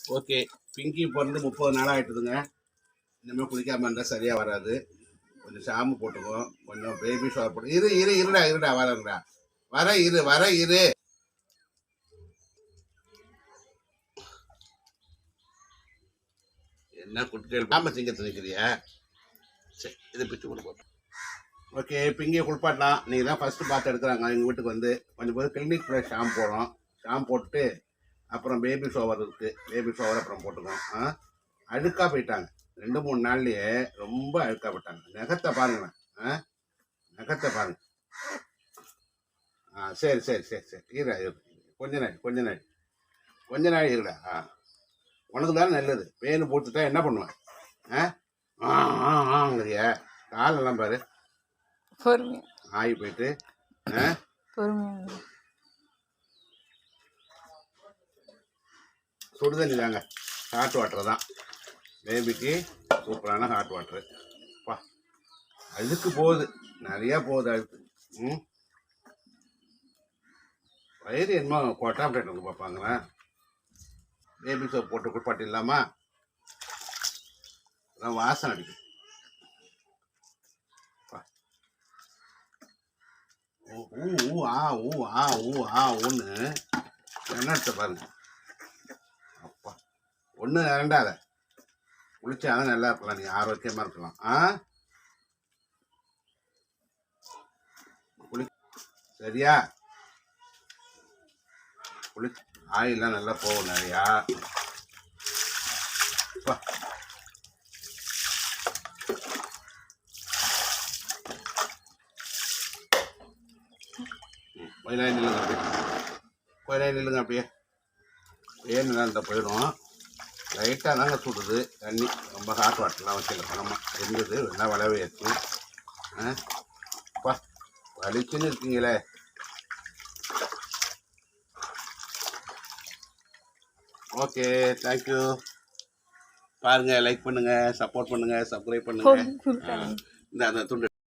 Okay, Pinki பிறந்து 30 நாள் ஆகிட்டுதுங்க. இனிமேல் குளிக்காமல் இருந்தால் சரியாக வராது. கொஞ்சம் ஷாம்பு போட்டுக்குவோம், கொஞ்சம் பேபி ஷவர் போட்டு இருடா வரேன்டா வர இரு. என்ன குட்டிகள் பாம்பை சிங்கத்தை நிற்கிறியா? சரி, இதை பிச்சு கொடுப்போம். ஓகே, பிங்கியை குளிப்பாட்டலாம். நீங்கள் தான் ஃபஸ்ட்டு பார்த்து எடுக்கிறாங்க எங்கள் வீட்டுக்கு வந்து. கொஞ்சம் போது கிளினிக் ப்ளஸ் ஷாம்பு போடுறோம். ஷாம்பு போட்டுட்டு அப்புறம் பேபி ஷவர் இருக்குது, பேபி ஷவர் அப்புறம் போட்டுக்கோம். அழுக்காக போயிட்டாங்க 2-3 நாள்லேயே, ரொம்ப அழுக்காக போயிட்டாங்க. நகத்தை பாருங்களேன், நகத்தை பாருங்க. சரி சரி சரி சரி இருடா கொஞ்ச நாள் இருடா. உனக்கு தானே நல்லது. பேனு போட்டுட்டா என்ன பண்ணுவேன்? ஆங்கிறிய காலெல்லாம் பாரு ஆகி போயிட்டு. சுடுதண்ணி தாங்க, ஹாட் வாட்டர் தான் பேபிக்கு சூப்பரான ஹாட் வாட்டரு. பா அழுக்கு போகுது, நிறையா போகுது அழுக்கு. வயிறு என்னமோ கொட்டாப்டேட் பார்ப்பாங்களேன். பேபி சோப் போட்டு குளிப்பாட்டி இல்லாமா அதான் வாசனை அடிக்கும். ஒன்று என்ன எடுத்த பாருங்க. அப்பா ஒன்று இரண்டாத குளிச்சாதான் நல்லா இருக்கலாம், நீ ஆரோக்கியமாக இருக்கலாம். குளி சரியா? குளி ஆயிலாம் நல்லா போகும் நிறையா. கொஞ்ச நேரம் நில்லுங்க அப்படியே நல்லா இருந்தால் போயிடும். லைட்டாக தாங்க சுடுது தண்ணி, ரொம்ப ஹாட் வாட்டர்லாம் வச்சுருக்க பணமாக இருந்தது, நல்லா வளவே ஏற்று. அப்பா வலிச்சுன்னு இருக்கீங்களே. Okay, thank you. பாருங்கள், லைக் பண்ணுங்கள், சப்போர்ட் பண்ணுங்கள், சப்ஸ்கிரைப் பண்ணுங்கள். இந்த அந்த துண்டு